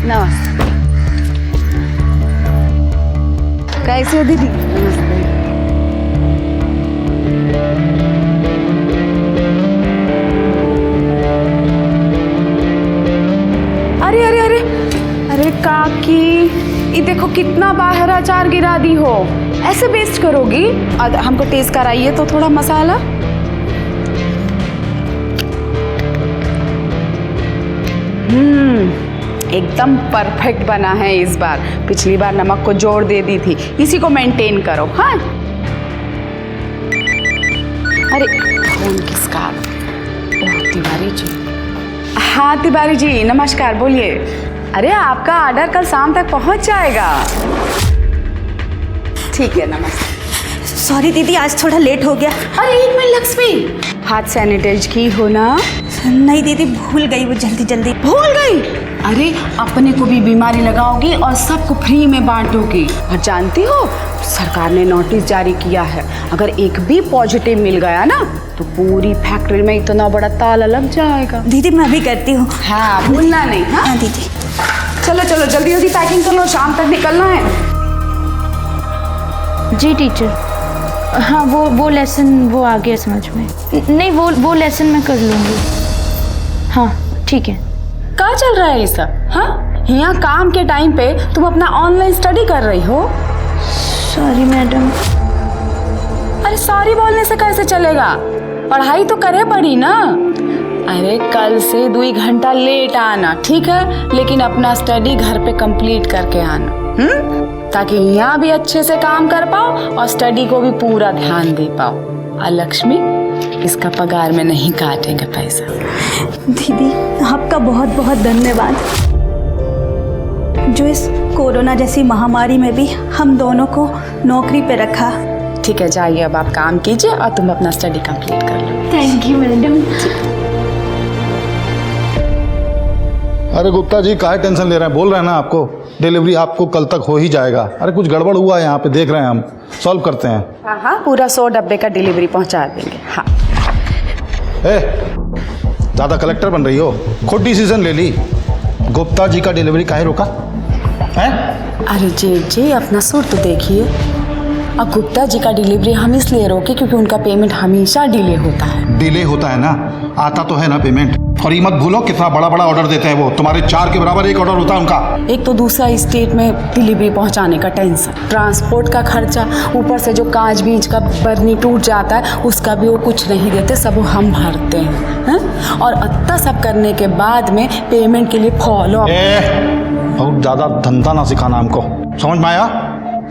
नमस्ते। कैसे हो दीदी? नमस्ते। अरे अरे अरे अरे काकी, ये देखो कितना बाहर अचार गिरा दी हो। ऐसे वेस्ट करोगी? हमको टेस्ट कराइए तो थोड़ा मसाला। एकदम परफेक्ट बना है इस बार। पिछली बार नमक को जोड़ दे दी थी, इसी को मेंटेन करो। हाँ अरे फोन किसका? ओह तिवारी जी। हाँ तिवारी जी नमस्कार, बोलिए। अरे आपका ऑर्डर कल शाम तक पहुंच जाएगा। ठीक है नमस्ते। सॉरी दीदी, आज थोड़ा लेट हो गया। अरे एक मिनट लक्ष्मी, हाथ सैनिटाइज की हो ना? नहीं दीदी, भूल गई वो जल्दी जल्दी। भूल गई? अरे अपने को भी बीमारी लगाओगी और सबको फ्री में बांटोगी। और जानती हो सरकार ने नोटिस जारी किया है, अगर एक भी पॉजिटिव मिल गया ना तो पूरी फैक्ट्री में इतना बड़ा ताला लग जाएगा। दीदी मैं अभी करती हूँ। हाँ भूलना नहीं। हाँ दीदी। चलो चलो जल्दी जल्दी पैकिंग कर लो, शाम तक निकलना है। जी टीचर। हाँ वो लेसन वो आ गया समझ में। नहीं वो लेसन मैं कर लूँगी। हाँ ठीक है। क्या चल रहा है ये सब? हाँ यहाँ काम के टाइम पे तुम अपना ऑनलाइन स्टडी कर रही हो। Sorry madam. अरे सॉरी बोलने से कैसे चलेगा? पढ़ाई तो करे पड़ी ना। अरे कल से 2 घंटा लेट आना, ठीक है? लेकिन अपना स्टडी घर पे कंप्लीट करके आना, ताकि यहाँ भी अच्छे से काम कर पाओ और स्टडी को भी पूरा ध्यान दे पाओ। और लक्ष्मी, इसका पगार में नहीं काटेंगे पैसा। दीदी आपका बहुत बहुत धन्यवाद, जो इस कोरोना जैसी महामारी में भी हम दोनों को नौकरी पे रखा। ठीक है जाइए, अब आप काम कीजिए और तुम अपना स्टडी कंप्लीट कर लो। Thank you madam. अरे गुप्ता जी काहे टेंशन ले रहे हैं? बोल रहे हैं ना आपको, डिलीवरी आपको कल तक हो ही जाएगा। अरे कुछ गड़बड़ हुआ है यहाँ पे, देख रहे हैं, हम सॉल्व करते हैं। हाँ हाँ पूरा 100 डब्बे का डिलीवरी पहुँचा देंगे। हाँ ज़्यादा कलेक्टर बन रही हो, खुद डिसीजन ले ली। गुप्ता जी का डिलीवरी काहे रोका है? अरे जी अपना सुर तो देखिए। अब गुप्ता जी का डिलीवरी हम इसलिए रोके क्योंकि उनका पेमेंट हमेशा डिले होता है। डिले होता है ना, आता तो है ना पेमेंट। और ये मत भूलो कितना बड़ा बड़ा ऑर्डर देते हैं वो, तुम्हारे 4 के बराबर एक ऑर्डर होता है उनका। एक तो दूसरा स्टेट में डिलीवरी पहुंचाने का टेंशन, ट्रांसपोर्ट का खर्चा, ऊपर से जो कांच बीज का बर्नी टूट जाता है उसका भी वो कुछ नहीं देते, सब हम भरते हैं। और इतना सब करने के बाद में पेमेंट के लिए फॉलो। बहुत ज़्यादा धंधा ना सिखाना हमको, समझ में आया?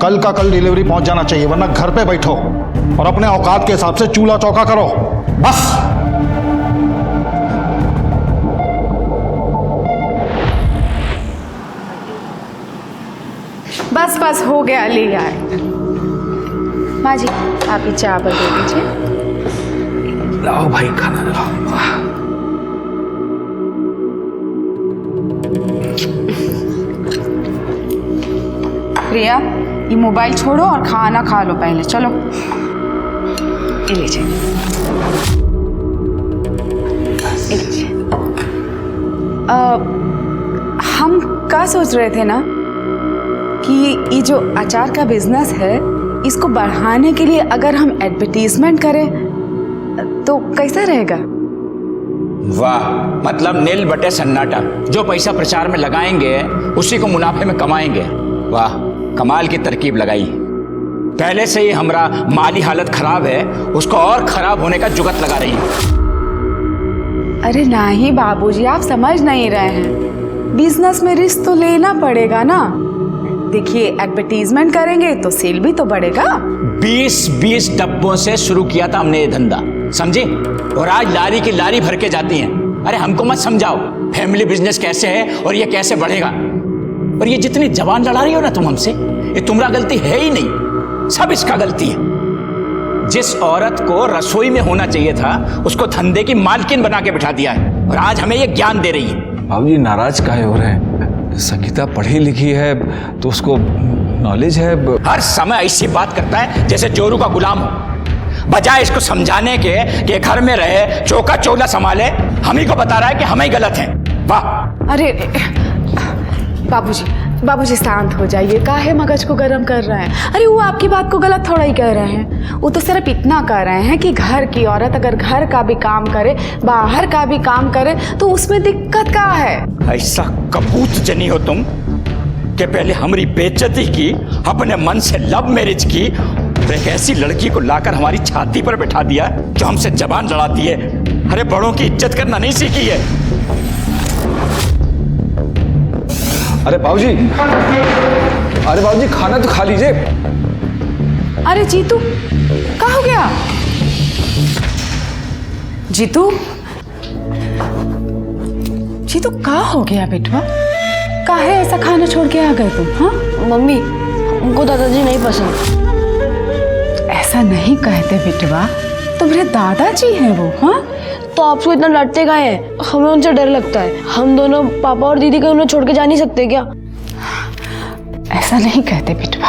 कल का कल डिलीवरी पहुंच जाना चाहिए, वरना घर पे बैठो और अपने औकात के हिसाब से चूल्हा चौका करो बस। बस बस हो गया, ले आए। माँ जी आप ही चावल दे दीजिए। लाओ भाई खाना लाओ। प्रिया ये मोबाइल छोड़ो और खाना खा लो पहले, चलो ये लीजिए। हम क्या सोच रहे थे ना कि ये जो अचार का बिजनेस है इसको बढ़ाने के लिए अगर हम एडवर्टीजमेंट करें तो कैसा रहेगा? वाह, मतलब नील बटे सन्नाटा। जो पैसा प्रचार में लगाएंगे उसी को मुनाफे में कमाएंगे। वाह, कमाल की तरकीब लगाई। पहले से ही हमारा माली हालत खराब है, उसको और खराब होने का जुगत लगा रही है। अरे नहीं बाबूजी, आप समझ नहीं रहे हैं। बिजनेस में रिस्क तो लेना पड़ेगा ना। देखिए एडवर्टीजमेंट करेंगे तो सेल भी तो बढ़ेगा। 20 डब्बों से शुरू किया था हमने ये धंधा, समझे? और आज लारी की लारी भर के जाती हैं। अरे हमको मत समझाओ फैमिली बिजनेस कैसे है और ये कैसे बढ़ेगा। और ये जितनी जबान लड़ा रही हो ना तुम हमसे, ये तुम्हारा गलती है ही नहीं, सब इसका गलती है। जिस औरत को रसोई में होना चाहिए था उसको धंधे की मालकिन बना के बिठा दिया है और आज हमें ये ज्ञान दे रही है। बाबूजी नाराज काहे हो रहे हैं? संगीता पढ़ी लिखी है तो उसको नॉलेज है। हर समय ऐसी बात करता है जैसे जोरू का गुलाम हो। बजाय इसको समझाने के घर में रहे, चौका चौला संभाले, हम ही को बता रहा है कि हम ही गलत हैं। वाह। अरे बाबूजी शांत हो जाइए, काहे मगज को गर्म कर रहे हैं। अरे वो आपकी बात को गलत थोड़ा ही कह रहे हैं, वो तो सिर्फ इतना कह रहे हैं कि घर की औरत अगर घर का भी काम करे, बाहर का भी काम करे तो उसमें दिक्कत क्या है। ऐसा कपूत जनी हो तुम कि पहले हमारी बेइज्जती की, अपने मन से लव मैरिज की, और एक ऐसी लड़की को लाकर हमारी छाती पर बैठा दिया जो हमसे जबान लड़ाती है। अरे बड़ों की इज्जत करना नहीं सीखी है। अरे बाबूजी, खाना तो खा लीजिए। अरे जीतू, क्या हो गया? जीतू क्या हो गया बेटवा? काहे ऐसा खाना छोड़ के आ गए तुम? हाँ मम्मी, हमको दादाजी नहीं पसंद। ऐसा नहीं कहते बेटवा, तुम्हारे दादाजी हैं वो। हाँ तो आपको इतना डांटते काहे हैं? हमें उनसे डर लगता है। हम दोनों पापा और दीदी को उन्हें छोड़ के जा नहीं सकते क्या? ऐसा नहीं कहते बेटवा,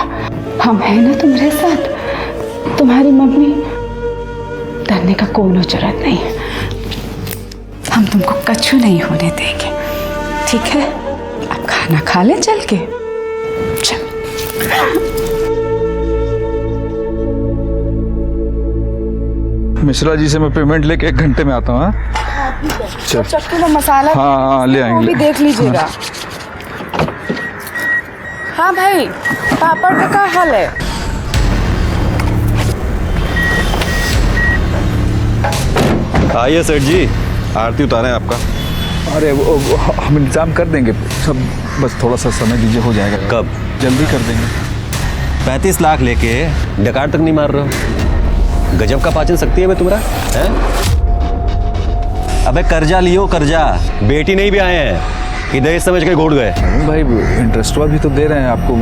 हम हैं ना तुम्हारे साथ। तुम्हारी मम्मी, डरने का कोई जरूरत नहीं है। हम तुमको कछु नहीं होने देंगे, ठीक है? अब खाना खा ले चल के। चल। मिश्रा जी से मैं पेमेंट लेके 1 घंटे में आता हूँ। चल, चक्कू में मसाला हाँ, ले आएंगे। वो भी देख लीजिएगा। हाँ भाई, पापड़ का क्या हाल है? आइए सेठ जी, आरती उतारें आपका। अरे वो हम इंतजाम कर देंगे सब, बस थोड़ा सा समय दीजिए, हो जाएगा। कब? जल्दी कर देंगे। 35 लाख लेके डकार तक नहीं मार रहे हो। गजब का पाचन शक्ति है बे तुम्हारा, हैं? अबे कर्जा लियो कर्जा, बेटी नहीं भी आए हैं कि दहेज समझ के घोट गए। भाई इंटरेस्ट भी तो दे रहे हैं आपको,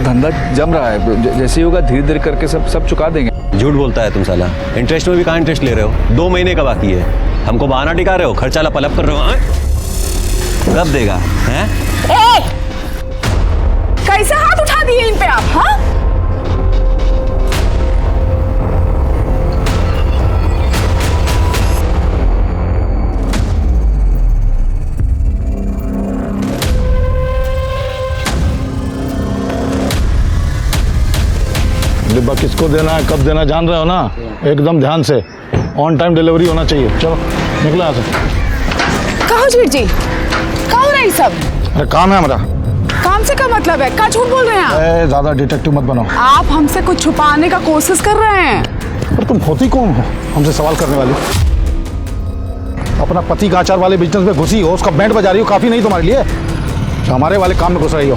धंधा जम रहा है, जैसे ही होगा धीरे धीरे करके सब चुका देंगे। झूठ बोलता है तुम साला, इंटरेस्ट में भी कहाँ इंटरेस्ट ले रहे हो? 2 महीने का बाकी है, हमको बहाना टिका रहे हो, खर्चा लपलप कर रहे हो। कब देगा? हैं? कैसे हाथ उठा दिए इन पे आप? हाँ डिब्बा किसको देना है, कब देना, जान रहे हो ना? एकदम ध्यान से, ऑन टाइम डिलीवरी होना चाहिए। चलो निकलो यहाँ से। कहो जीत जी, क्या हो रहा है सब? अरे काम है हमारा। काम से क्या मतलब है? क्या झूठ बोल रहे हैं आप? ज्यादा डिटेक्टिव मत बनो। आप हमसे कुछ छुपाने का कोशिश कर रहे हैं। पर तुम होती कौन हो हमसे सवाल करने वाली? अपना पति का आचार वाले बिजनेस में घुसी हो, उसका बैंड बजा रही हो, काफी नहीं तुम्हारे लिए? हमारे वाले काम में घुस रही हो।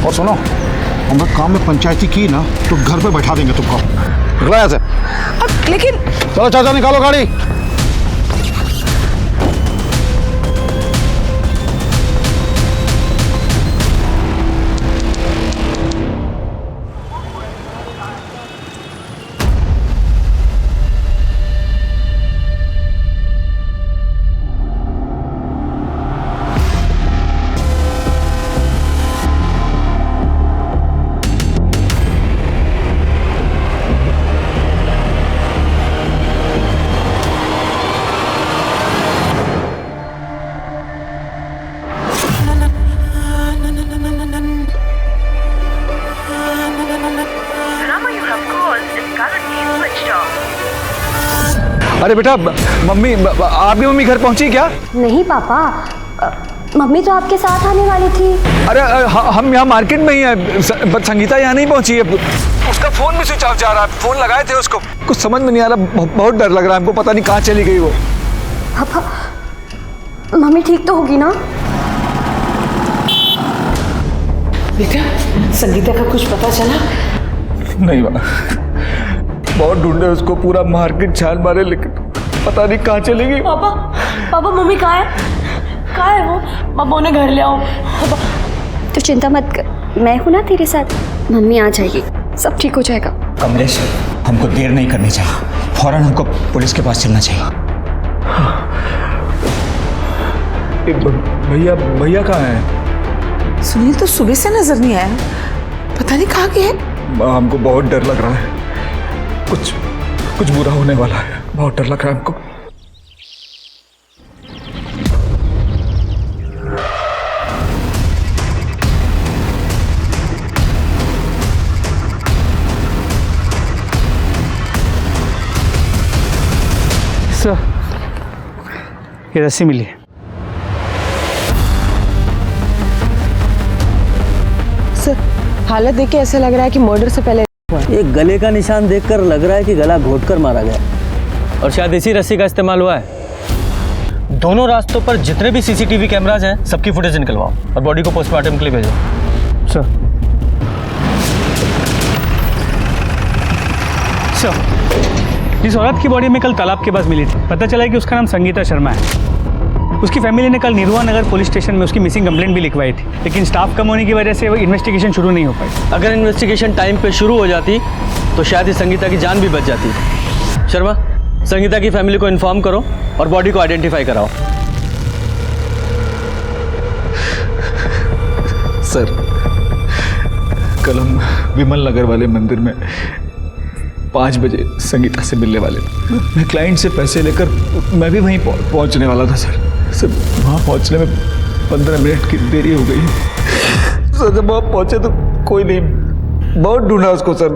और सुनो, हमने काम में पंचायती की ना तो घर पे बैठा देंगे तुमको। निकलो यहाँ से। लेकिन चलो चाचा निकालो गाड़ी। अरे बेटा, मम्मी, आपकी मम्मी घर पहुंची क्या? नहीं पापा, मम्मी तो आपके साथ आने वाली थी। अरे हम यहाँ मार्केट में ही हैं, संगीता यहाँ नहीं पहुंची है। उसका फोन भी स्विच ऑफ जा रहा है, फोन लगाए थे उसको, कुछ समझ में नहीं आ रहा, बहुत डर लग रहा है हमको, पता नहीं कहाँ चली गई वो। पापा, मम्मी ठीक तो होगी ना? बेटा, संगीता का कुछ पता चला? नहीं माँ, बहुत ढूंढे उसको, पूरा मार्केट छान मारे, लेकिन पता नहीं कहाँ चली गई। पापा मम्मी कहाँ है वो? पापा उन्हें घर ले आओ। तो चिंता मत कर, मैं हूं ना तेरे साथ। मम्मी आ जाएगी, सब ठीक हो जाएगा। कमलेश, हमको देर नहीं करनी चाहिए, फौरन हमको पुलिस के पास चलना चाहिए। भैया कहाँ है? सुनील तो सुबह से नजर नहीं आया, पता नहीं कहाँ गए। हमको बहुत डर लग रहा है, कुछ बुरा होने वाला है, बहुत डर लग रहा है हमको। ये रस्सी मिली है। सर, हालत देख के ऐसा लग रहा है कि मर्डर से पहले हुआ है। ये गले का निशान देखकर लग रहा है कि गला घोटकर मारा गया और शायद इसी रस्सी का इस्तेमाल हुआ है। दोनों रास्तों पर जितने भी सीसीटीवी कैमराज हैं सबकी फुटेज निकलवाओ और बॉडी को पोस्टमार्टम के लिए भेजो। सर इस औरत की बॉडी में कल तालाब के पास मिली थी। पता चला है कि उसका नाम संगीता शर्मा है। उसकी फैमिली ने कल निरुआ नगर पुलिस स्टेशन में उसकी मिसिंग कंप्लेंट भी लिखवाई थी, लेकिन स्टाफ कम होने की वजह से वो इन्वेस्टिगेशन शुरू नहीं हो पाई। अगर इन्वेस्टिगेशन टाइम पे शुरू हो जाती तो शायद ही संगीता की जान भी बच जाती। शर्मा, संगीता की फैमिली को इन्फॉर्म करो और बॉडी को आइडेंटिफाई कराओ। सर, कल हम विमल नगर वाले मंदिर में 5 बजे संगीता से मिलने वाले थे। मैं क्लाइंट से पैसे लेकर मैं भी वहीं पहुंचने वाला था सर। वहाँ पहुंचने में 15 मिनट की देरी हो गई। सर जब वहाँ पहुंचे तो कोई नहीं, बहुत ढूंढा उसको सर,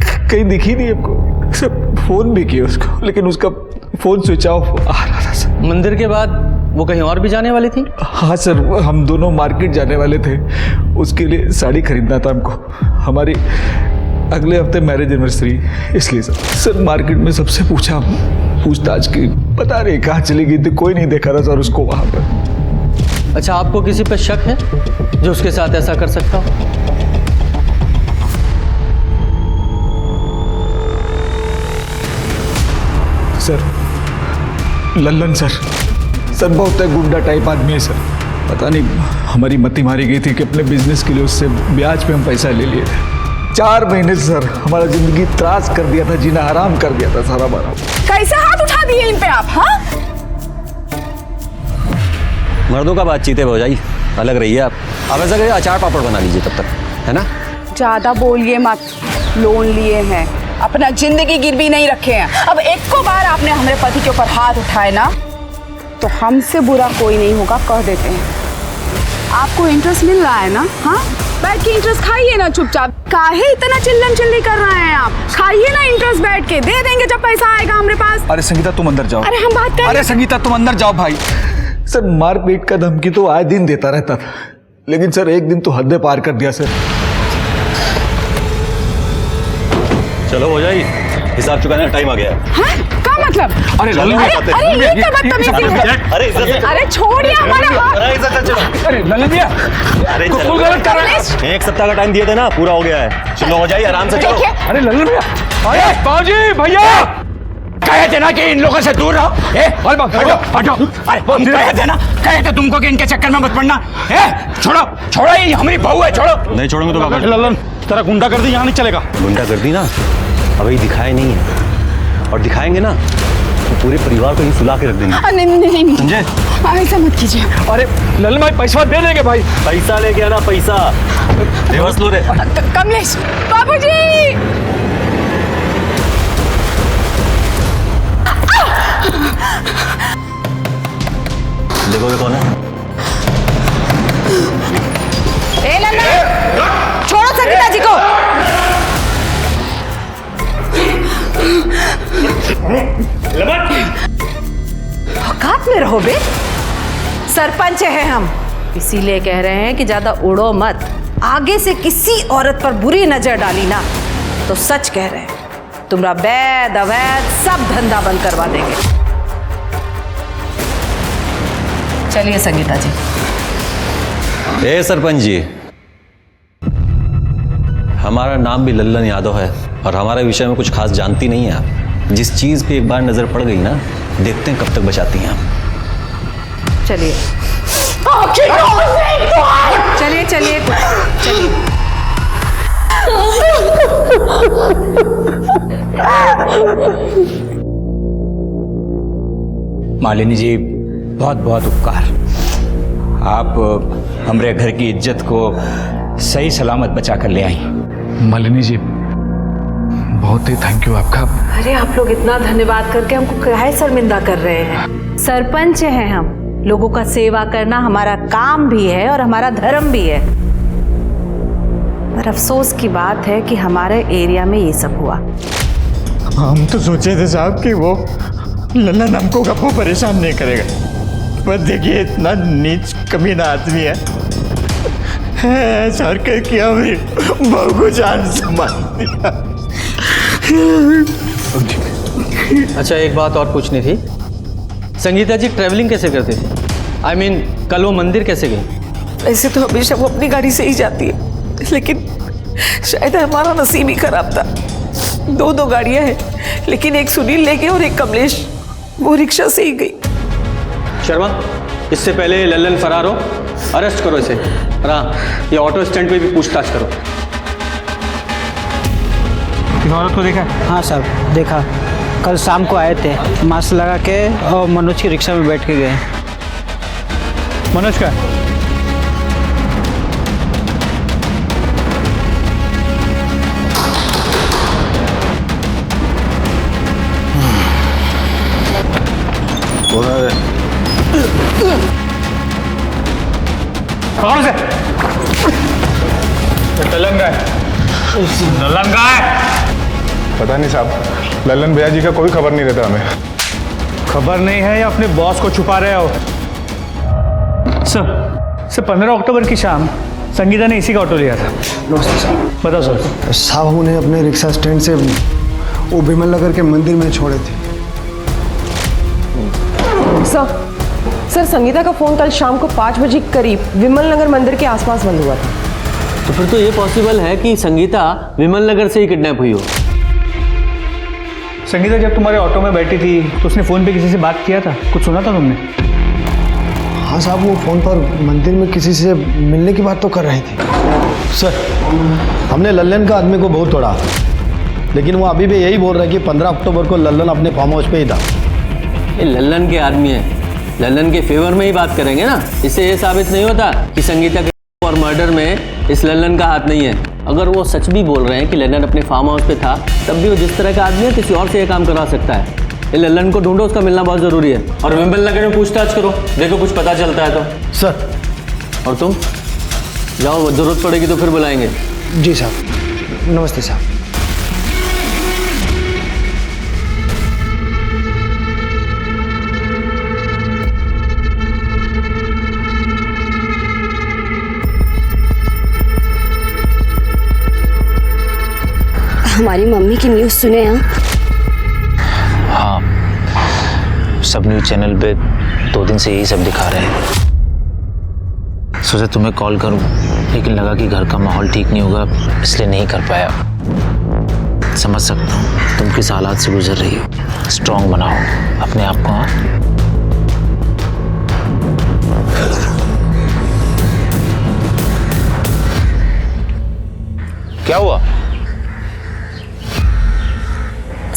कहीं दिखी नहीं हमको। सर फ़ोन भी किया उसको, लेकिन उसका फ़ोन स्विच ऑफ आ रहा था सर। मंदिर के बाद वो कहीं और भी जाने वाली थी? हाँ सर, हम दोनों मार्केट जाने वाले थे। उसके लिए साड़ी खरीदना था हमको। हमारी अगले हफ्ते मैरिज एनिवर्सरी, इसलिए सर मार्केट में सबसे पूछताछ की, पता नहीं कहाँ चली गई थी, कोई नहीं देखा था सर उसको वहाँ पर। अच्छा, आपको किसी पर शक है जो उसके साथ ऐसा कर सकता हो? सर लल्लन सर बहुत गुंडा टाइप आदमी है सर। पता नहीं हमारी मती मारी गई थी कि अपने बिजनेस के लिए उससे ब्याज पे हम पैसा ले लिए थे। 4 महीने से सर हमारा जिंदगी त्रास कर दिया था, जीना हराम कर दिया था सारा बारा। कैसे हाथ उठा दिए इन पे आप? हाँ, मर्दों का बातचीत है भौजाई, अलग रहिए आप। अब ऐसा करिए अचार पापड़ बना लीजिए तब तक, है ना? ज्यादा बोलिए मत। लोन लिए हैं, अपना जिंदगी गिरवी नहीं रखे हैं। अब एक को बार आपने हमारे पति के ऊपर हाथ उठाए ना, तो हमसे बुरा कोई नहीं होगा, कह देते हैं। आपको इंटरेस्ट मिल रहा है ना? हाँ, बैठ के इंटरेस्ट खाइए ना चुपचाप। काहे इतना चिल्लम चिल्ली कर रहे हैं आप? खाइए ना इंटरेस्ट बैठ के, दे देंगे जब पैसा आएगा हमारे पास। अरे संगीता तुम अंदर जाओ। अरे हम बात कर। अरे संगीता तुम अंदर जाओ भाई। सर मारपीट का धमकी तो आए दिन देता रहता था, लेकिन सर एक दिन तो हद पार कर दिया सर। चलो भौजाई, हिसाब चुकाने का टाइम आ गया है। हाँ? क्या मतलब? अरे अरे ये क्या बदतमीजी है? अरे छोड़िए हमारा हाथ। अरे लल्लन भैया, अरे तू गलत कर रहा है। 1 सप्ताह का टाइम दिए थे ना, पूरा हो गया है। चलो हो जाइए, आराम से चलो। अरे लल्लन भैया, अरे बाबूजी भैया, कहे थे ना कि इन लोगों से दूर रहो। हटो हटो। अरे हम कहे थे ना, कहे थे तुमको कि इनके चक्कर में मत पड़ना। छोड़ो, ये हमारी बहू है, छोड़ो। नहीं छोड़ूंगा तो क्या? लल्लन तेरा गुंडा कर दी यहाँ नहीं चलेगा। गुंडा कर दी ना, अभी दिखाए नहीं है, और दिखाएंगे ना तो पूरे परिवार को ही सुला के रख देंगे। नहीं समझे? ऐसा मत कीजिए। अरे लल्लन भाई पैसा दे देंगे भाई। पैसा लेके आना, पैसा रिवर्स लो रे। कमलेश बाबूजी, देखोगे कौन है? ए लल्ला, छोड़ो संगीता जी को। औकात में रहो बे। सरपंच है हम, इसीलिए कह रहे हैं कि ज्यादा उड़ो मत। आगे से किसी औरत पर बुरी नजर डाली ना तो सच कह रहे हैं, तुम्हारा वैध अवैध सब धंधा बंद करवा देंगे। चलिए संगीता जी। ए सरपंच जी, हमारा नाम भी लल्लन यादव है और हमारे विषय में कुछ खास जानती नहीं है आप। जिस चीज पे एक बार नजर पड़ गई ना, देखते हैं कब तक बचाती हैं आप। चलिए चलिए चलिए चलिए। मालिनी जी, बहुत बहुत उपकार। आप हमारे घर की इज्जत को सही सलामत बचा कर ले आई। मालिनी जी बहुत ही थैंक यू आपका। अरे आप लोग इतना धन्यवाद करके हमको काहे शर्मिंदा कर रहे हैं? सरपंच हैं हम, लोगों का सेवा करना हमारा काम भी है और हमारा धर्म भी है। पर अफसोस की बात है कि हमारे एरिया में ये सब हुआ। हम तो सोचे थे साहब कि वो लल्लन हमको कभी परेशान नहीं करेगा, पर देखिए इतना नीच कमीना आदमी है, ऐसा किया मेरी बहू को जान से मार दिया। अच्छा, एक बात और पूछनी थी, संगीता जी ट्रैवलिंग कैसे करती थी? I mean, कल वो मंदिर कैसे गई? ऐसे तो हमेशा वो अपनी गाड़ी से ही जाती है, लेकिन शायद हमारा नसीब ही खराब था। दो गाड़ियां हैं, लेकिन एक सुनील ले गए और एक कमलेश वो रिक्शा से ही गई। शर्मा, इससे पहले लल्लन फरार हो, अरेस्ट करो इसे। और हाँ, ये ऑटो स्टैंड पे भी पूछताछ करो। इस औरत को देखा? हाँ साहब, देखा। कल शाम को आए थे, मास्क लगा के और मनोज की रिक्शा में बैठ के गए। मनोज का? कौन से? लल्लन का है। लल्लन का है? पता नहीं साहब, लल्लन भैया जी का कोई खबर नहीं रहता हमें। खबर नहीं है या अपने बॉस को छुपा रहे हो? सर 15 अक्टूबर की शाम संगीता ने इसी का ऑटो लिया था। नमस्ते साहब। बताओ सर। साहब उन्हें अपने रिक्शा स्टैंड से वो विमल नगर के मंदिर में छोड़े थे। सर संगीता का फोन कल शाम को 5 बजे करीब विमल नगर मंदिर के आसपास बंद हुआ था। तो फिर तो ये पॉसिबल है कि संगीता विमल नगर से ही किडनैप हुई हो। संगीता जब तुम्हारे ऑटो में बैठी थी तो उसने फ़ोन पे किसी से बात किया था? कुछ सुना था तुमने? हाँ साहब, वो फ़ोन पर मंदिर में किसी से मिलने की बात तो कर रही थी। सर, हमने लल्लन का आदमी को बहुत तोड़ा, लेकिन वो अभी भी यही बोल रहा है कि 15 अक्टूबर को लल्लन अपने फार्म हाउस पे ही था। ये लल्लन के आदमी है, लल्लन के फेवर में ही बात करेंगे ना। इससे ये साबित नहीं होता कि संगीता के और मर्डर में इस लल्लन का हाथ नहीं है। अगर वो सच भी बोल रहे हैं कि लल्लन अपने फार्म हाउस पे था, तब भी वो जिस तरह का आदमी है किसी और से ये काम करवा सकता है। ये लल्लन को ढूंढो, उसका मिलना बहुत ज़रूरी है। और विमल नगर में पूछताछ करो, देखो कुछ पता चलता है तो। सर। और तुम जाओ, ज़रूरत पड़ेगी तो फिर बुलाएंगे। जी साहब। नमस्ते साहब। हमारी मम्मी की न्यूज़ सुने हैं? हाँ, सब न्यूज़ चैनल पे 2 दिन से यही सब दिखा रहे हैं। सोचा तुम्हें कॉल करूं, लेकिन लगा कि घर का माहौल ठीक नहीं होगा, इसलिए नहीं कर पाया। समझ सकता हूँ तुम किस हालात से गुजर रही हो। स्ट्रांग बनाओ अपने आप को। हाँ, क्या हुआ?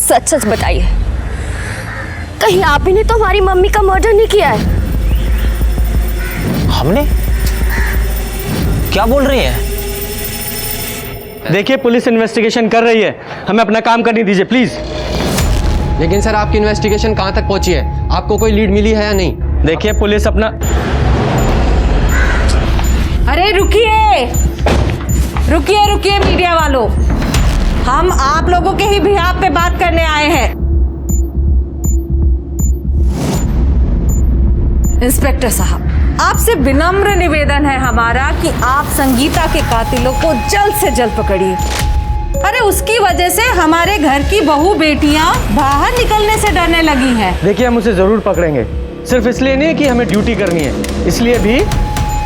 सच सच बताइए, कहीं आप ही ने तो हमारी मम्मी का मर्डर नहीं किया है? हमने? क्या बोल रही हैं? देखिए, पुलिस इन्वेस्टिगेशन कर रही है, हमें अपना काम करने दीजिए प्लीज। लेकिन सर, आपकी इन्वेस्टिगेशन कहाँ तक पहुंची है? आपको कोई लीड मिली है या नहीं? देखिए, पुलिस अपना। अरे रुकिए रुकिए रुकिए मीडिया वालों, हम आप लोगों के ही बिहाफ पे बात करने आए हैं। इंस्पेक्टर साहब, आपसे विनम्र निवेदन है हमारा कि आप संगीता के कातिलों को जल्द से जल्द पकड़िए। अरे उसकी वजह से हमारे घर की बहू बेटियां बाहर निकलने से डरने लगी हैं। देखिए, हम उसे जरूर पकड़ेंगे, सिर्फ इसलिए नहीं कि हमें ड्यूटी करनी है, इसलिए भी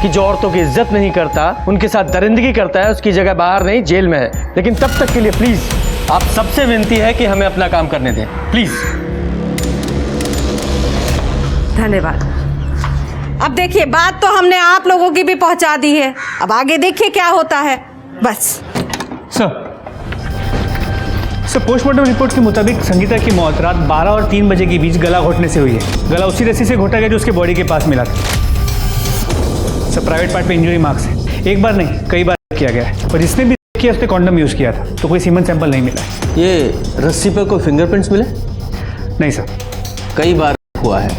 कि जो औरतों की इज्जत नहीं करता, उनके साथ दरिंदगी करता है, उसकी जगह बाहर नहीं जेल में है। लेकिन तब तक के लिए प्लीज आप सबसे विनती है कि हमें अपना काम करने दें, प्लीज। धन्यवाद। अब देखिए, बात तो हमने आप लोगों की भी पहुंचा दी है, अब आगे देखिए क्या होता है। बस सर, पोस्टमार्टम रिपोर्ट के मुताबिक संगीता की मौत रात 12 और 3 बजे के बीच गला घोटने से हुई है। गला उसी रस्सी से घोटा गया जो उसके बॉडी के पास मिला था। सर, प्राइवेट पार्ट पे इंजरी मार्क्स है, एक बार नहीं कई बार किया गया है, और जिसने भी किया उसने कॉन्डम यूज़ किया था, तो कोई सीमन सैंपल नहीं मिला है। ये रस्सी पर कोई फिंगरप्रिंट्स मिले? नहीं सर। कई बार हुआ है,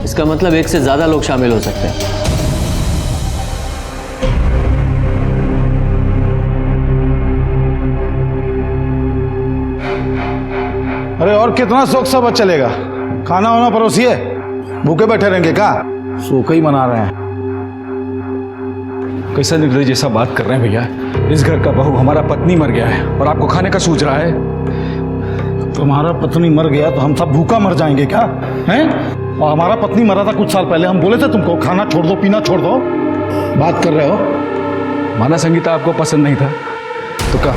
इसका मतलब एक से ज़्यादा लोग शामिल हो सकते हैं। अरे और कितना शौक सब चलेगा? खाना वाना परोसिए, भूखे बैठे रहेंगे क्या? शोक ही मना रहे हैं। कैसा निर्दयी जैसा बात कर रहे हैं भैया। इस घर का बहू हमारा पत्नी मर गया है और आपको खाने का सूझ रहा है। तुम्हारा पत्नी मर गया तो हम सब भूखा मर जाएंगे क्या हैं? और हमारा पत्नी मरा था कुछ साल पहले, हम बोले थे तुमको खाना छोड़ दो, पीना छोड़ दो। बात कर रहे हो। माना संगीता आपको पसंद नहीं था तो क्या,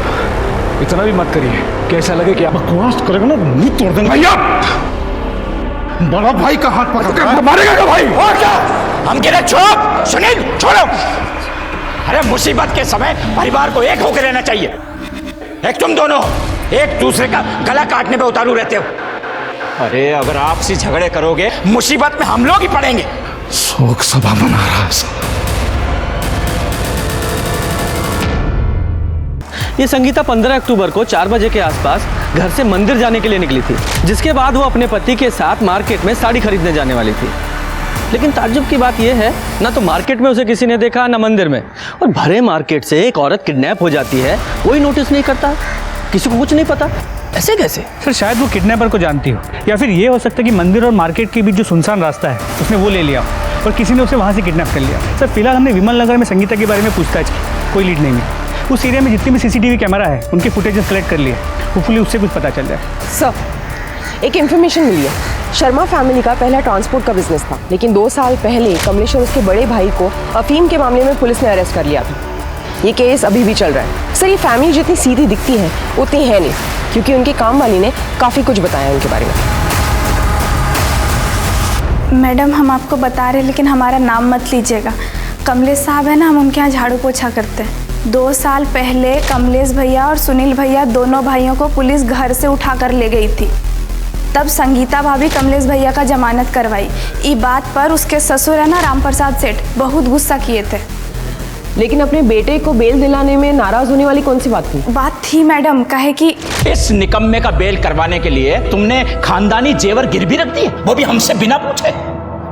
इतना भी मत करिए कि ऐसा लगे कि आप बकवास करेगा ना मुंह तोड़ देंगे। भैया बड़ा भाई का हाथ पकड़ मारेगा क्या भाई? और क्या हम गिरे? छोड़ सुनील, छोड़ो। अरे मुसीबत के समय परिवार को एक होकर रहना चाहिए। एक तुम दोनों एक दूसरे का गला काटने पे उतारू रहते हो। अरे अगर आपसी झगड़े करोगे मुसीबत में हम लोग ही पड़ेंगे। शोक सभा मना रहा है। ये संगीता 15 अक्टूबर को 4 बजे के आसपास घर से मंदिर जाने के लिए निकली थी, जिसके बाद वो अपने पति के साथ मार्केट में साड़ी खरीदने जाने वाली थी। लेकिन ताज्जुब की बात यह है, ना तो मार्केट में उसे किसी ने देखा ना मंदिर में। और भरे मार्केट से एक औरत किडनैप हो जाती है, कोई नोटिस नहीं करता, किसी को कुछ नहीं पता। ऐसे कैसे? सर शायद वो किडनैपर को जानती हो, या फिर ये हो सकता है कि मंदिर और मार्केट के बीच जो सुनसान रास्ता है उसने वो ले लिया और किसी ने उसे वहाँ से किडनैप कर लिया। सर फिलहाल हमने विमल नगर में संगीता के बारे में पूछताछ की, कोई लीड नहीं मिली। उस एरिया में जितने भी सीसीटीवी कैमरा है उनके फुटेजेस कलेक्ट कर लिए, होपफुली उससे कुछ पता चल जाए। सर एक इन्फॉर्मेशन मिली है। शर्मा फैमिली का पहला ट्रांसपोर्ट का बिजनेस था, लेकिन 2 साल पहले कमलेश और उसके बड़े भाई को अफीम के मामले में पुलिस ने अरेस्ट कर लिया था। ये केस अभी भी चल रहा है। सर ये फैमिली जितनी सीधी दिखती है उतनी है नहीं, क्योंकि उनके काम वाली ने काफ़ी कुछ बताया उनके बारे में। मैडम हम आपको बता रहे हैं, लेकिन हमारा नाम मत लीजिएगा। कमलेश साहब है ना, हम उनके यहाँ झाड़ू पोछा करते हैं। 2 साल पहले कमलेश भैया और सुनील भैया दोनों भाइयों को पुलिस घर से उठा कर ले गई थी। तब संगीता भाभी कमलेश भैया का जमानत करवाई। ये बात पर उसके ससुर है ना राम प्रसाद सेठ बहुत गुस्सा किए थे। लेकिन अपने बेटे को बेल दिलाने में नाराज होने वाली कौन सी बात थी? बात थी मैडम, कहे कि इस निकम्मे का बेल करवाने के लिए तुमने खानदानी जेवर गिरवी रख दिए, वो भी हमसे बिना पूछे।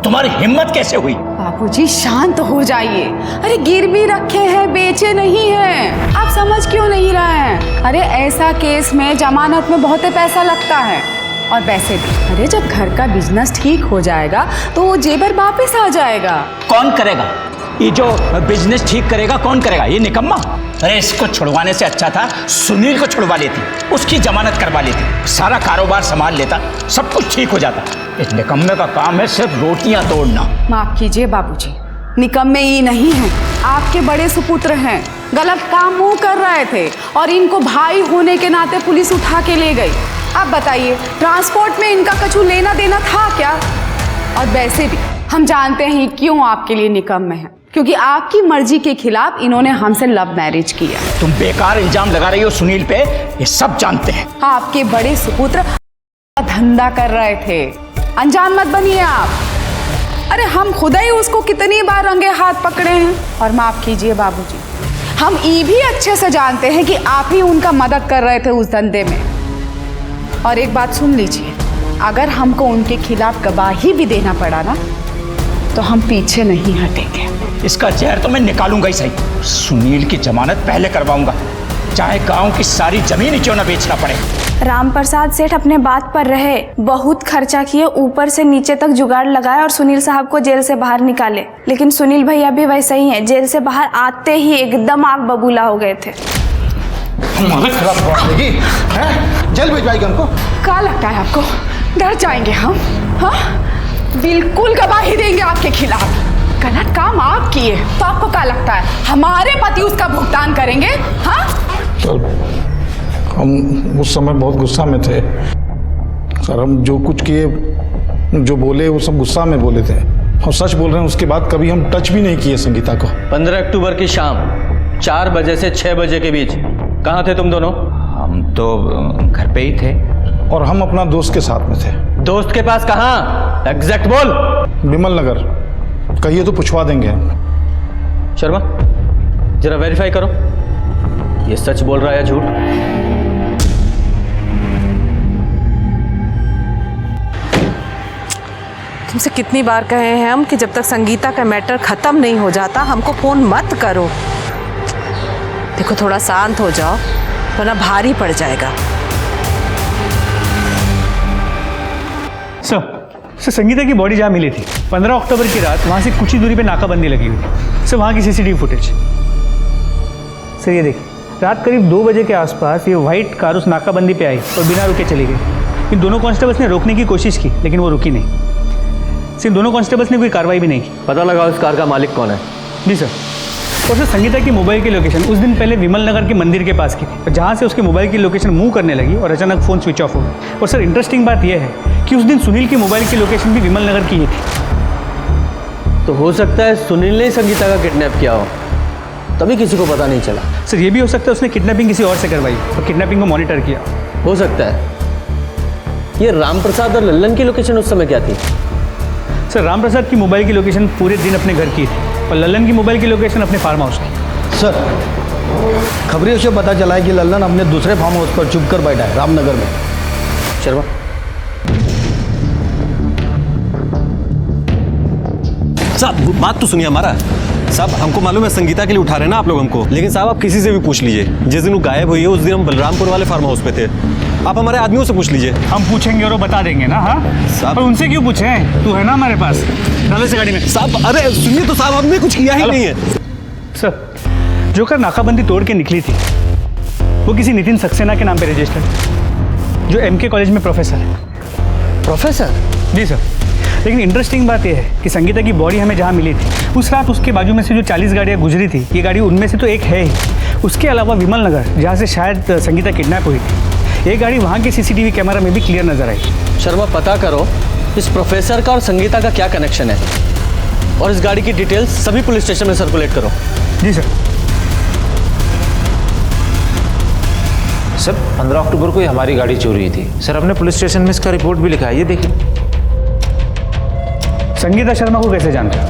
तुम्हारी हिम्मत कैसे हुई? बाबूजी शांत हो जाइए। अरे गिरवी रखे हैं, बेचे नहीं हैं। आप समझ क्यों नहीं रहे हैं? अरे ऐसा केस में जमानत में बहुत पैसा लगता है। और वैसे भी अरे जब घर का बिजनेस ठीक हो जाएगा तो वो जेवर वापस आ जाएगा। कौन करेगा ये जो बिजनेस ठीक करेगा? कौन करेगा? ये निकम्मा। अरे इसको छुड़वाने से अच्छा था सुनील को छुड़वा लेती, उसकी जमानत करवा लेती, सारा कारोबार संभाल लेता, सब कुछ ठीक हो जाता। इस निकम्मे का काम है सिर्फ रोटियां तोड़ना। माफ कीजिए बाबूजी, निकम्मे ये नहीं हैं, आपके बड़े सुपुत्र हैं। गलत काम वो कर रहे थे और इनको भाई होने के नाते पुलिस उठा के ले गई। आप बताइए ट्रांसपोर्ट में इनका कछु लेना देना था क्या? और वैसे भी हम जानते हैं क्यों आपके लिए निकम्मे हैं, क्योंकि आपकी मर्जी के खिलाफ इन्होंने हमसे लव मैरिज किया। तुम बेकार इल्जाम लगा रही हो सुनील पे, ये सब जानते हैं। आपके बड़े सुपुत्र धंधा कर रहे थे, अनजान मत बनिए आप। अरे हम खुदा ही उसको कितनी बार रंगे हाथ पकड़े हैं। और माफ कीजिए बाबूजी, हम ये भी अच्छे से जानते हैं कि आप ही उनका मदद कर रहे थे उस धंधे में। और एक बात सुन लीजिए, अगर हमको उनके खिलाफ गवाही भी देना पड़ा ना तो हम पीछे नहीं हटेंगे। इसका जहर तो मैं निकालूंगा ही सही। सुनील की जमानत पहले करवाऊंगा, चाहे गांव की सारी जमीन ही क्यों ना बेचना पड़े। राम प्रसाद सेठ अपने बात पर रहे, बहुत खर्चा किए, ऊपर से नीचे तक जुगाड़ लगाए और सुनील साहब को जेल से बाहर निकाले। लेकिन सुनील भैया भी वैसे ही हैं, जेल से बाहर आते ही एकदम आग बबूला हो गए थे। हमारे खिलाफ बात लगी हैं? जेल भिजवाएगा हमको? क्या लगता है आपको डर जाएंगे हम? हाँ बिल्कुल गवाही देंगे आपके खिलाफ। गलत काम आप किए तो आपको क्या लगता है हमारे पति उसका भुगतान करेंगे? हाँ सर हम उस समय बहुत गुस्सा में थे सर। हम जो कुछ किए, जो बोले वो सब गुस्सा में बोले थे। और सच बोल रहे हैं, उसके बाद कभी हम टच भी नहीं किए संगीता को। 15 अक्टूबर की शाम 4 बजे से 6 बजे के बीच कहाँ थे तुम दोनों? हम तो घर पे ही थे। और हम अपना दोस्त के साथ में थे। दोस्त के पास कहाँ? एग्जैक्ट बोल। विमल नगर। कहिए तो पूछवा देंगे। शर्मा जरा वेरीफाई करो, ये सच बोल रहा है या झूठ? तुमसे कितनी बार कहे हैं हम कि जब तक संगीता का मैटर खत्म नहीं हो जाता हमको फोन मत करो। देखो थोड़ा शांत हो जाओ वरना भारी पड़ जाएगा। सर सर संगीता की बॉडी जहाँ मिली थी 15 अक्टूबर की रात वहाँ से कुछ ही दूरी पे नाकाबंदी लगी हुई थी। सर वहाँ की सीसीटीवी फुटेज। सर ये देखिए, रात करीब 2 बजे के आसपास ये वाइट कार उस नाकाबंदी पे आई और बिना रुके चली गई। इन दोनों कांस्टेबल्स ने रोकने की कोशिश की लेकिन वो रुकी नहीं। सिर्फ दोनों कांस्टेबल्स ने कोई कार्रवाई भी नहीं की। पता लगा उस कार का मालिक कौन है? जी सर। और सर संगीता की मोबाइल की लोकेशन उस दिन पहले विमल नगर के मंदिर के पास की थी और जहाँ से उसके मोबाइल की लोकेशन मूव करने लगी और अचानक फ़ोन स्विच ऑफ हो गया। और सर इंटरेस्टिंग बात यह है कि उस दिन सुनील की मोबाइल की लोकेशन भी विमल नगर की ही थी। तो हो सकता है सुनील ने ही संगीता का किडनैप किया हो, तभी किसी को पता नहीं चला। सर ये भी हो सकता है उसने किडनैपिंग किसी और से करवाई और किडनैपिंग को मॉनिटर किया। हो सकता है। ये राम प्रसाद और लल्लन की लोकेशन उस समय क्या थी? सर राम प्रसाद की मोबाइल की लोकेशन पूरे दिन अपने घर की थी और लल्लन की मोबाइल की लोकेशन अपने फार्म हाउस की। सर खबरों से पता चला है कि लल्लन अपने दूसरे फार्म हाउस पर चुप कर बैठा है रामनगर में। शर्मा, साहब बात तो सुनिए हमारा। साहब हमको मालूम है संगीता के लिए उठा रहे हैं ना आप लोग हमको, लेकिन साहब आप किसी से भी पूछ लीजिए, जिस दिन वो गायब हुई है उस दिन हम बलरामपुर वाले फार्म हाउस पे थे। आप हमारे आदमियों से पूछ लीजिए। हम पूछेंगे और वो बता देंगे ना। हाँ साहब, पर उनसे क्यों पूछें? तू है ना हमारे पास, डाले से गाड़ी में। साहब अरे सुनिए तो साहब, हमने कुछ किया ही नहीं है। सर जो कार नाकाबंदी तोड़ के निकली थी वो किसी नितिन सक्सेना के नाम पे रजिस्टर्ड, जो MK कॉलेज में प्रोफेसर है। प्रोफेसर? जी सर। लेकिन इंटरेस्टिंग बात यह है कि संगीता की बॉडी हमें जहाँ मिली थी उस रात उसके बाजू में से जो 40 गाड़ियाँ गुजरी थी, ये गाड़ी उनमें से तो एक है ही। उसके अलावा विमल नगर जहाँ से शायद संगीता किडनैप हुई थी, ये गाड़ी वहाँ के CCTV कैमरा में भी क्लियर नजर आई। शर्मा पता करो इस प्रोफेसर का और संगीता का क्या कनेक्शन है, और इस गाड़ी की डिटेल्स सभी पुलिस स्टेशन में सर्कुलेट करो। जी सर। सर 15 अक्टूबर को ही हमारी गाड़ी चोरी हुई थी। सर हमने पुलिस स्टेशन में इसका रिपोर्ट भी लिखा है, ये देखिए। संगीता शर्मा को कैसे जानते हो?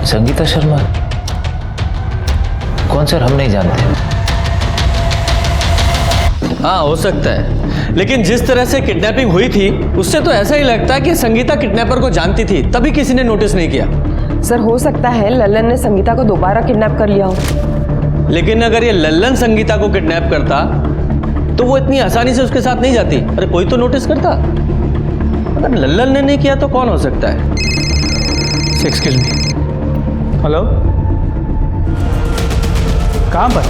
संगीता शर्मा कौन? सर हम नहीं जानते। हाँ हो सकता है, लेकिन जिस तरह से किडनैपिंग हुई थी उससे तो ऐसा ही लगता है कि संगीता किडनैपर को जानती थी, तभी किसी ने नोटिस नहीं किया। सर हो सकता है लल्लन ने संगीता को दोबारा किडनैप कर लिया हो। लेकिन अगर ये लल्लन संगीता को किडनैप करता तो वो इतनी आसानी से उसके साथ नहीं जाती। अरे कोई तो नोटिस करता। अगर लल्लन ने नहीं किया तो कौन हो सकता है? Excuse me. हेलो, कहाँ पर?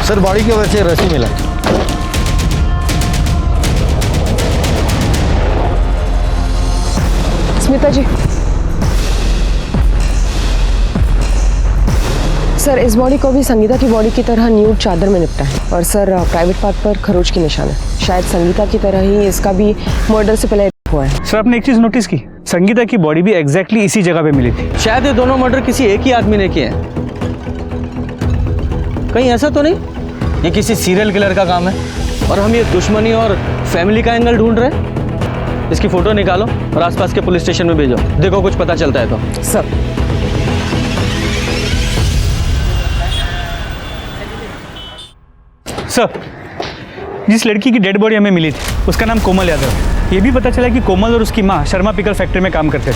सर बॉडी की वजह से रस्सी मिला। स्मिता जी, सर इस बॉडी को भी संगीता की बॉडी की तरह न्यूड चादर में निपटा है और सर प्राइवेट पार्ट पर खरोच की निशान है। शायद संगीता की तरह ही इसका भी मर्डर से पहले हुआ है। सर आपने एक चीज नोटिस की, संगीता की बॉडी भी एग्जैक्टली इसी जगह पे मिली थी। शायद ये दोनों मर्डर किसी एक ही आदमी ने किए हैं। कहीं ऐसा तो नहीं ये किसी सीरियल किलर का काम है और हम ये दुश्मनी और फैमिली का एंगल ढूंढ रहे हैं? इसकी फोटो निकालो और आसपास के पुलिस स्टेशन में भेजो, देखो कुछ पता चलता है तो। सर सर जिस लड़की की डेड बॉडी हमें मिली थी उसका नाम कोमल यादव है। ये भी पता चला कि कोमल और उसकी माँ शर्मा पिकल फैक्ट्री में काम करते थे।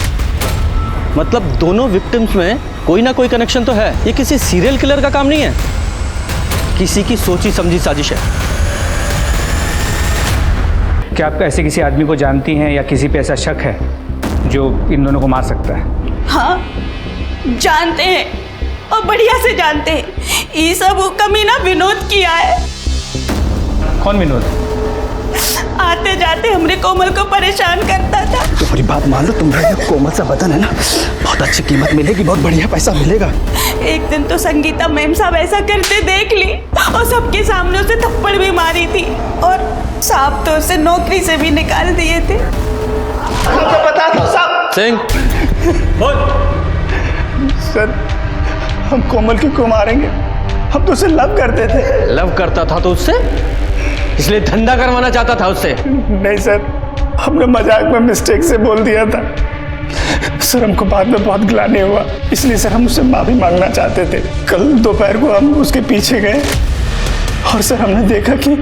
मतलब दोनों विक्टिम्स में कोई ना कोई कनेक्शन तो है। ये किसी सीरियल किलर का काम नहीं है, किसी की सोची समझी साजिश है। क्या आप ऐसे किसी आदमी को जानती हैं या किसी पे ऐसा शक है जो इन दोनों को मार सकता है? हाँ जानते हैं और बढ़िया से जानते हैं। ये सब वो कमीना विनोद किया है। कौन विनोद? आते जाते हमरे कोमल को परेशान करता था। तुम्हारी बात मान लो, तुम्हारा ये कोमल सा बदन है ना, बहुत अच्छी कीमत मिलेगी, बहुत बढ़िया पैसा मिलेगा। एक दिन तो संगीता मैम साहब ऐसा करते देख ली और सबके सामने उसे थप्पड़ भी मारी थी और साहब तो उसे नौकरी से भी निकाल दिए थे। तो बता दो साहब। सिंह बोल। सर हम कोमल क्यों मारेंगे, हम तो उसे लव करते थे। लव करता था तो उससे, इसलिए धंधा करवाना चाहता था उससे? नहीं सर, हमने मजाक में मिस्टेक से बोल दिया था सर, हमको बाद में बहुत गिलानी हुआ, इसलिए सर हम उससे माफी मांगना चाहते थे। कल दोपहर को हम उसके पीछे गए और सर हमने देखा कि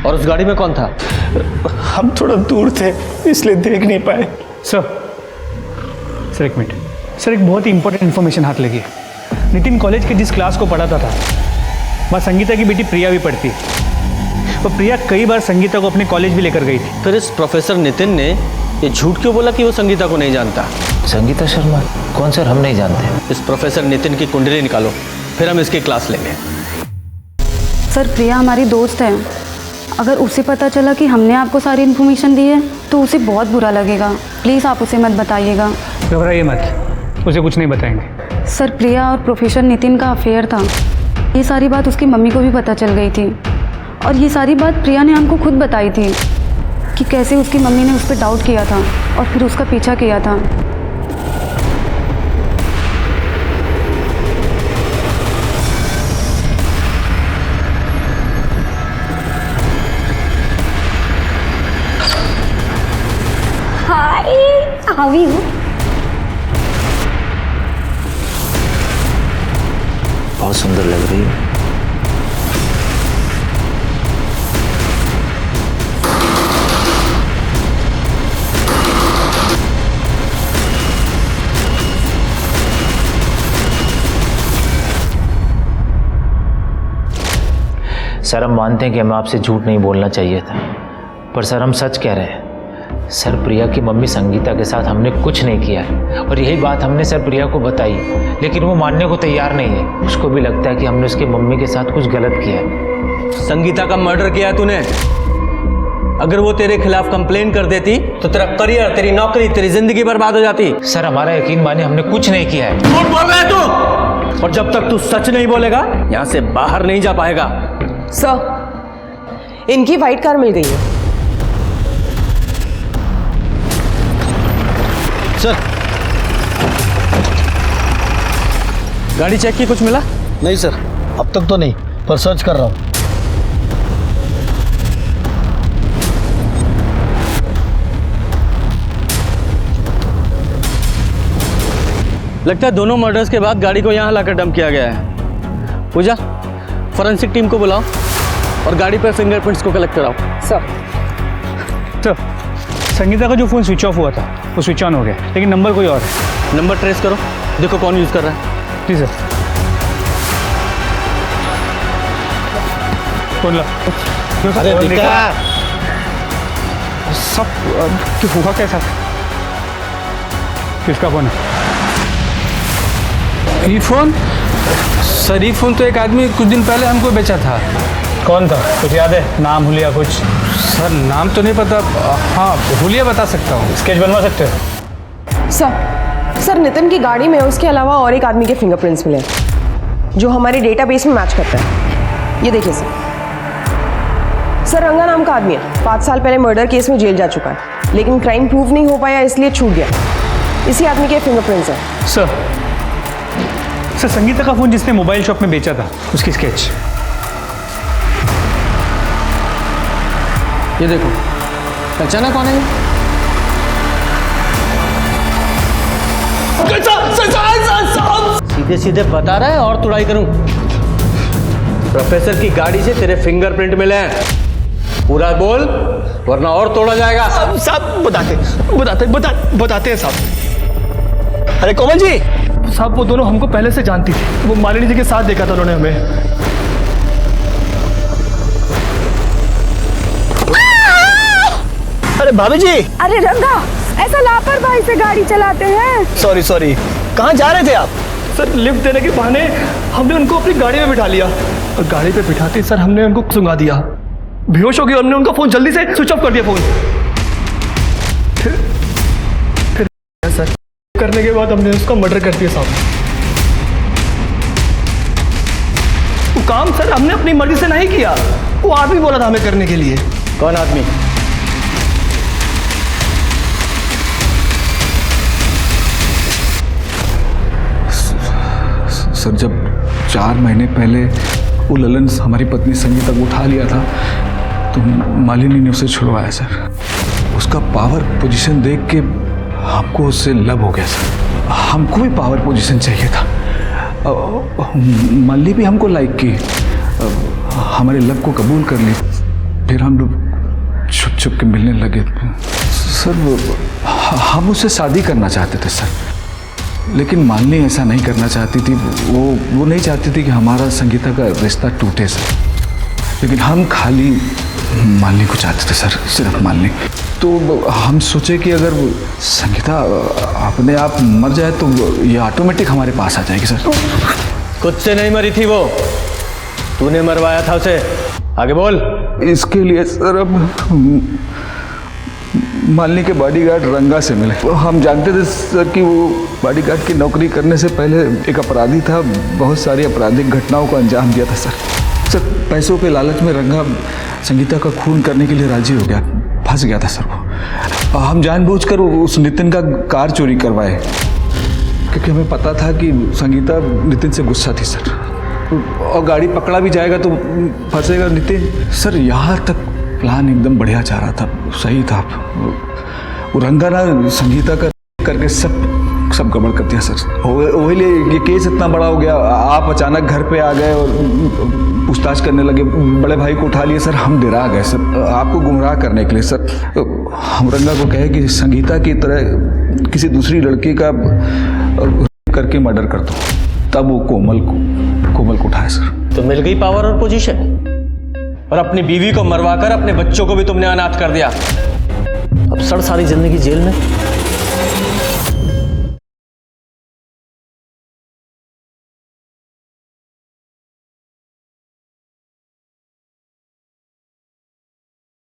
और उस गाड़ी में कौन था? हम थोड़ा दूर थे इसलिए देख नहीं पाए। सर एक मिनट सर, एक बहुत ही इंपॉर्टेंट इन्फॉर्मेशन हाथ लगी है। नितिन कॉलेज के जिस क्लास को पढ़ाता था वहाँ संगीता की बेटी प्रिया भी पढ़ती है। और प्रिया कई बार संगीता को अपने कॉलेज भी लेकर गई थी। फिर इस प्रोफेसर नितिन ने ये झूठ क्यों बोला कि वो संगीता को नहीं जानता? संगीता शर्मा कौन सर? हम नहीं जानते। इस प्रोफेसर नितिन की कुंडली निकालो, फिर हम इसकी क्लास लेंगे। सर प्रिया हमारी दोस्त है, अगर उसे पता चला कि हमने आपको सारी इन्फॉर्मेशन दी है तो उसे बहुत बुरा लगेगा। प्लीज़ आप उसे मत बताइएगा। घबराइए मत, उसे कुछ नहीं बताएंगे। सर प्रिया और प्रोफेसर नितिन का अफेयर था, ये सारी बात उसकी मम्मी को भी पता चल गई थी। और ये सारी बात प्रिया ने हमको खुद बताई थी कि कैसे उसकी मम्मी ने उस पर डाउट किया था और फिर उसका पीछा किया था। हाय, हाउ यू? बहुत सुंदर लग रही है। सर हम मानते हैं कि हमें आपसे झूठ नहीं बोलना चाहिए था, पर सर हम सच कह रहे हैं। सर प्रिया की मम्मी संगीता के साथ हमने कुछ नहीं किया है और यही बात हमने सर प्रिया को बताई, लेकिन वो मानने को तैयार नहीं है। उसको भी लगता है कि हमने उसकी मम्मी के साथ कुछ गलत किया है। संगीता का मर्डर किया तूने। अगर वो तेरे खिलाफ कंप्लेन कर देती तो तेरा करियर, तेरी नौकरी, तेरी जिंदगी बर्बाद हो जाती। सर हमारा यकीन मानिए, हमने कुछ नहीं किया है। झूठ बोल रहा है तू, और जब तक तू सच नहीं बोलेगा यहाँ से बाहर नहीं जा पाएगा। सर इनकी वाइट कार मिल गई है। सर गाड़ी चेक की, कुछ मिला? नहीं सर, अब तक तो नहीं, पर सर्च कर रहा हूँ। लगता है दोनों मर्डर्स के बाद गाड़ी को यहाँ लाकर डंप किया गया है। पूजा, फॉरेंसिक टीम को बुलाओ और गाड़ी पर फिंगरप्रिंट्स को कलेक्ट कराओ। सर संगीता का जो फ़ोन स्विच ऑफ हुआ था वो स्विच ऑन हो गया, लेकिन नंबर कोई और है। नंबर ट्रेस करो, देखो कौन यूज़ कर रहा है। जी सर। फोन ला। अरे दिक्कत सब क्यों हुआ कैसा? किसका फोन है? ये फोन? सर ये फोन तो एक आदमी कुछ दिन पहले हमको बेचा था। कौन था, कुछ याद है? नाम हुलिया कुछ? सर नाम तो नहीं पता। हाँ हुलिया बता सकता हूँ। स्केच बनवा सकते हो? सर नितिन की गाड़ी में उसके अलावा और एक आदमी के फिंगरप्रिंट्स मिले जो हमारे डेटाबेस में मैच करता है। ये देखिए सर रंगा नाम का आदमी है, 5 साल पहले मर्डर केस में जेल जा चुका है, लेकिन क्राइम प्रूव नहीं हो पाया इसलिए छूट गया। इसी आदमी के फिंगरप्रिंट्स हैं। सर संगीता का फोन जिसने मोबाइल शॉप में बेचा था उसकी स्केच। ये देखो, पहचाना कौन है? सीधे सीधे बता रहा है और तुड़ाई करूं? प्रोफेसर की गाड़ी से तेरे फिंगरप्रिंट मिले हैं, पूरा बोल वरना और तोड़ा जाएगा। साहब बताते हैं साहब। अरे कोमल जी साहब, वो दोनों हमको पहले से जानती थी। वो मालिनी जी के साथ देखा था उन्होंने हमें। अरे भाभी जी! अरे रंगा, ऐसा लापरवाही से गाड़ी चलाते हैं? सॉरी, कहाँ जा रहे थे आप? सर लिफ्ट देने के बहाने हमने उनको अपनी गाड़ी में बिठा लिया और गाड़ी पे बिठाते सर हमने उनको सुंगा दिया। बेहोश हो गए, हमने उनका फोन जल्दी से स्विच ऑफ कर दिया। फोन फिर सर करने के बाद हमने उसका मर्डर कर दिया साहब। वो काम सर हमने अपनी मर्जी से नहीं किया, वो आदमी बोला था हमें करने के लिए। कौन आदमी? सर जब 4 महीने पहले वो ललन हमारी पत्नी संगीता को उठा लिया था तो मालिनी ने उसे छुड़वाया सर। उसका पावर पोजीशन देख के हमको उससे लव हो गया सर। हमको भी पावर पोजीशन चाहिए था। माली भी हमको लाइक की, हमारे लव को कबूल कर ली, फिर हम लोग छुप छुप के मिलने लगे। सर हम उससे शादी करना चाहते थे सर, लेकिन मालिनी ऐसा नहीं करना चाहती थी। वो नहीं चाहती थी कि हमारा संगीता का रिश्ता टूटे सर, लेकिन हम खाली मालिनी को चाहते थे सर, सिर्फ मालिनी। तो हम सोचे कि अगर संगीता अपने आप मर जाए तो ये ऑटोमेटिक हमारे पास आ जाएगी सर। खुद से नहीं मरी थी वो, तूने मरवाया था उसे। आगे बोल। इसके लिए सर अब मालिनी के बॉडीगार्ड रंगा से मिले। हम जानते थे सर कि वो बॉडीगार्ड की नौकरी करने से पहले एक अपराधी था, बहुत सारी आपराधिक घटनाओं को अंजाम दिया था सर। पैसों के लालच में रंगा संगीता का खून करने के लिए राजी हो गया, फंस गया था सर वो। हम जानबूझकर उस नितिन का कार चोरी करवाए, क्योंकि हमें पता था कि संगीता नितिन से गुस्सा थी सर, और गाड़ी पकड़ा भी जाएगा तो फंसेगा नितिन। सर यहाँ तक प्लान एकदम बढ़िया जा रहा था, सही था। वो रंगा ना संगीता का करके सब गड़बड़ कर दिया सर। वही लिए ये केस इतना बड़ा हो गया, आप अचानक घर पे आ गए और पूछताछ करने लगे, बड़े भाई को उठा लिए सर। हम डरा गए सर, आपको गुमराह करने के लिए सर। हम रंगा को कहे कि संगीता की तरह किसी दूसरी लड़की का करके मर्डर कर दो, तब वो कोमल को उठाए सर। तो मिल गई पावर और पोजीशन, और अपनी बीवी को मरवाकर अपने बच्चों को भी तुमने अनाथ कर दिया। अब सर सारी जिंदगी जेल में।